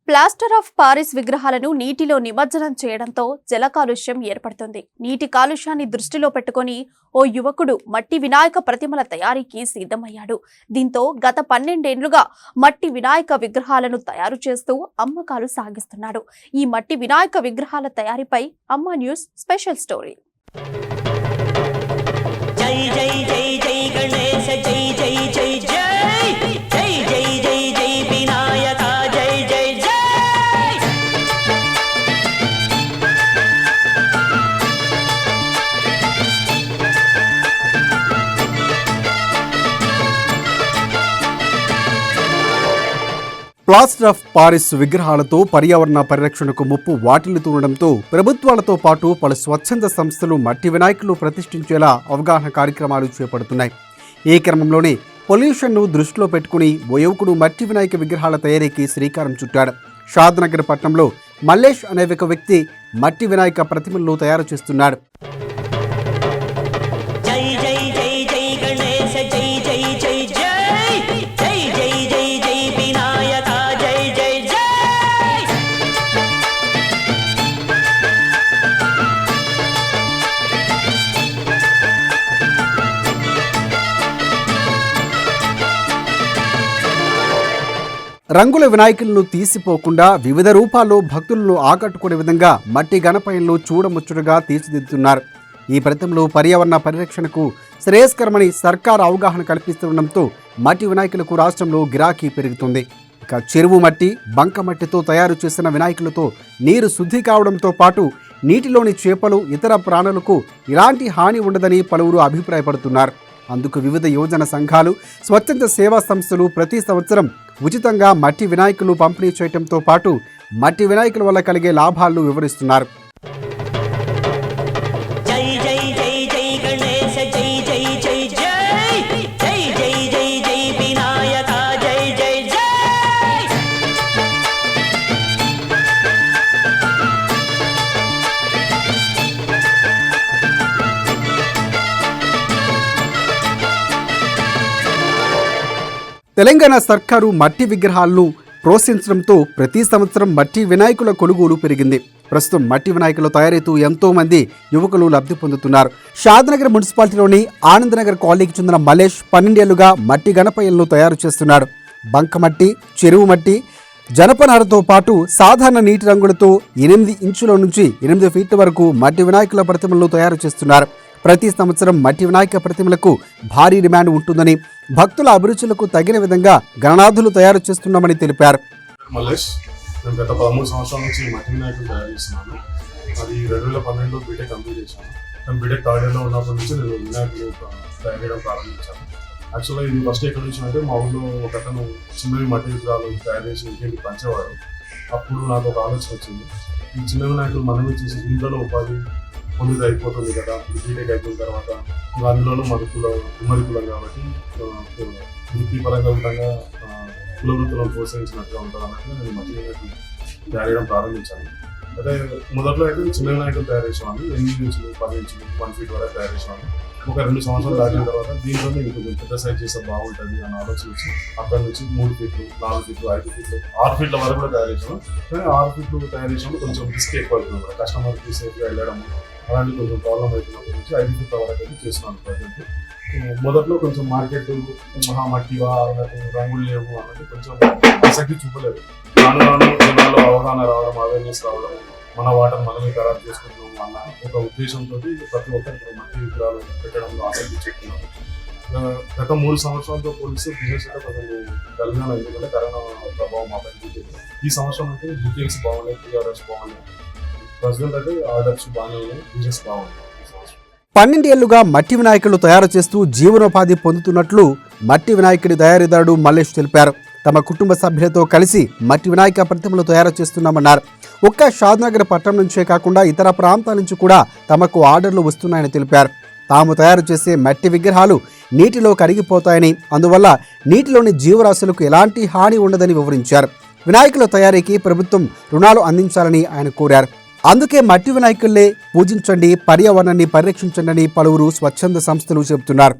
Plaster of Paris విగ్రహాలను నీటిలో నిమజ్జనం చేయడంతో జల కాలుష్యం ఏర్పడుతుంది. నీటి కాలుష్యాన్ని దృష్టిలో పెట్టుకుని ఓ యువకుడు మట్టి వినాయక ప్రతిమల తయారీకి సిద్ధమయ్యాడు. దీంతో గత 12 ఏళ్లుగా మట్టి వినాయక విగ్రహాలను తయారు చేస్తూ అమ్మకాలు సాగిస్తున్నాడు. ఈ మట్టి వినాయక విగ్రహాల తయారీపై అమ్మ న్యూస్ స్పెషల్ స్టోరీ. జై జై జై జై గణేశ జై జై జై జై జై జై జై జై వినాయక జై జై జై. ప్లాస్టర్ ఆఫ్ పారిస్ విగ్రహాలతో పర్యావరణ పరిరక్షణకు ముప్పు వాటిల్లుతుండటంతో ప్రభుత్వాలతో పాటు పలు స్వచ్ఛంద సంస్థలు మట్టి వినాయకులు ప్రతిష్ఠించేలా అవగాహన కార్యక్రమాలు చేపడుతున్నాయి. ఈ క్రమంలోనే పొల్యూషన్ను దృష్టిలో పెట్టుకుని ఓ యువకుడు మట్టి వినాయక విగ్రహాల తయారీకి శ్రీకారం చుట్టాడు. షాద్నగర్ పట్టణంలో మల్లేష్ అనే ఒక వ్యక్తి మట్టి వినాయక ప్రతిమలను తయారు చేస్తున్నాడు. రంగుల వినాయకులను తీసిపోకుండా వివిధ రూపాల్లో భక్తులను ఆకట్టుకునే విధంగా మట్టి గణపయ్యలను చూడముచ్చుడుగా తీర్చిదిద్దుతున్నారు. ఈ ప్రతిమలు పర్యావరణ పరిరక్షణకు శ్రేయస్కరమని సర్కారు అవగాహన కల్పిస్తుండటంతో మట్టి వినాయకులకు రాష్ట్రంలో గిరాకీ పెరుగుతుంది. ఇక చెరువు మట్టి, బంక మట్టితో తయారు చేసిన వినాయకులతో నీరు శుద్ధి కావడంతో పాటు నీటిలోని చేపలు, ఇతర ప్రాణులకు ఎలాంటి హాని ఉండదని పలువురు అభిప్రాయపడుతున్నారు. అందుకు వివిధ యువజన సంఘాలు, స్వచ్ఛంద సేవా సంస్థలు ప్రతి సంవత్సరం ఉచితంగా మట్టి వినాయకులు పంపిణీ చేయడంతో పాటు మట్టి వినాయకుల వల్ల కలిగే లాభాలను వివరిస్తున్నారు. తెలంగాణ సర్కారు మట్టి విగ్రహాలను ప్రోత్సహించడంతో ప్రతి సంవత్సరం మట్టి వినాయకుల కొనుగోలు పెరిగింది. ప్రస్తుతం మట్టి వినాయకుల తయారీతో ఎంతో మంది యువకులు లబ్ధి పొందుతున్నారు. షాద్నగర్ మున్సిపాలిటీలోని ఆనందనగర్ కాలనీకి చెందిన మల్లేష్ 12 ఏళ్లుగా మట్టి గణపయ్యలను తయారు చేస్తున్నాడు. బంకమట్టి, చెరువు మట్టి, జనపనారతో పాటు సాధారణ నీటి రంగులతో 8 ఇంచుల నుంచి 8 ఫీట్ల వరకు మట్టి వినాయకుల ప్రతిమలను తయారు చేస్తున్నారు. ప్రతి సంవత్సరం మట్టి వినాయక ప్రతిమలకు భారీ డిమాండ్ ఉంటుందని, భక్తుల అభిరుచులకు తగిన విధంగా గణనాథులు తయారు చేస్తున్నామని తెలిపారు. మల్లేష్, నేను గత 13 సంవత్సరాల నుంచి మట్టి వినాయకులు తయారు చేస్తున్నాను. అది 2012లో బీటెక్ కంప్లీట్ చేశాను. నేను బీటెక్ థర్డ్ ఇయర్లో ఉన్నప్పటి నుంచి నేను వినాయకులు తయారు చేయడం ప్రారంభించాను. యాక్చువల్గా ఇది ఫస్ట్ ఎక్కడి నుంచి అంటే మా ఊళ్ళో ఒక అతను చిన్నవి మట్టి విగ్రహాలు తయారు చేసి ఇంటికి పంచేవాడు. అప్పుడు నాకు ఒక ఆలోచన వచ్చింది, ఈ చిన్న వినాయకులు మనమే చేసి ఇంట్లో ఉపాధి పొందిది అయిపోతుంది కదా. బీటెక్ అయిపోయిన తర్వాత అందులోనూ ఉమ్మడి కులం కాబట్టి వృత్తిపరంగా విధంగా కుల వృత్తులను ప్రోత్సహించినట్టుగా ఉంటుంది అన్నట్టుగా నేను మట్టి వినాయకులు తయారు చేయడం ప్రారంభించాను. అయితే మొదట్లో అయితే చిన్న వినాయకులు తయారు చేసేవాడిని. 8 ఇంచులు, 10 ఇంచులు, 1 ఫీట్ వరకు తయారు చేసేవాడిని. ఒక 2 సంవత్సరాలు దాటిన తర్వాత దీంట్లోనే ఇంకొంచెం పెద్ద సైజ్ చేస్తే బాగుంటుంది అన్న ఆలోచన వచ్చి అక్కడ నుంచి 3 ఫీట్లు, 4 ఫీట్లు, 5 ఫీట్లు, 6 ఫీట్ల వరకు కూడా తయారు చేసాను. కానీ 6 ఫీట్లు తయారు చేసినప్పుడు కొంచెం రిస్క్ ఎక్కువ అవుతుంది కూడా, కస్టమర్కి సేఫ్గా వెళ్ళడం అలాంటి కొంచెం ప్రాబ్లం అవుతున్నప్పటి నుంచి 5 ఫీట్ల వరకు అయితే చేస్తున్నాను ప్రజెంట్. మొదట్లో కొంచెం మార్కెట్ మట్టివా అన్నట్టు, రంగులు లేవు అన్నట్టు కొంచెం ఆసక్తి చూపలేదు. రాను జనాల్లో అవగాహన రావడం, అవేర్నెస్ రావడం, మన వాటర్ మనమే ఖరాబ్ చేసుకుంటున్నాము అన్న ఒక ఉద్దేశంతో ప్రతి ఒక్కరికి మట్టి విగ్రహాలు పెట్టడంలో ఆసక్తి చూపుతున్నాము. గత 3 సంవత్సరాలతో పోలిస్తే బిజినెస్ అయితే కొంచెం డల్గా, ఎందుకంటే కరోనా ప్రభావం మా పైన చూపింది. ఈ సంవత్సరం అయితే బుకింగ్స్ బాగున్నాయి, PRS బాగున్నాయి, ప్రజెంట్ అయితే ఆర్డర్స్ బాగానే ఉన్నాయి, బిజినెస్ బాగుంది. 12 ఏళ్లుగా మట్టి వినాయకులు తయారు చేస్తూ జీవనోపాధి పొందుతున్నట్లు మట్టి వినాయకుడి తయారీదారుడు మల్లేష్ తెలిపారు. తమ కుటుంబ సభ్యులతో కలిసి మట్టి వినాయక ప్రతిమలు తయారు చేస్తున్నామన్నారు. ఒక్క షాద్నగర్ పట్టణం నుంచే కాకుండా ఇతర ప్రాంతాల నుంచి కూడా తమకు ఆర్డర్లు వస్తున్నాయని తెలిపారు. తాము తయారు చేసే మట్టి విగ్రహాలు నీటిలో కరిగిపోతాయని, అందువల్ల నీటిలోని జీవరాశులకు ఎలాంటి హాని ఉండదని వివరించారు. వినాయకుల తయారీకి ప్రభుత్వం రుణాలు అందించాలని ఆయన కోరారు. అందుకే మట్టి వినాయకుల్నే పూజించండి, పర్యావరణాన్ని పరిరక్షించండి అని పలువురు స్వచ్ఛంద సంస్థలు చెబుతున్నారు.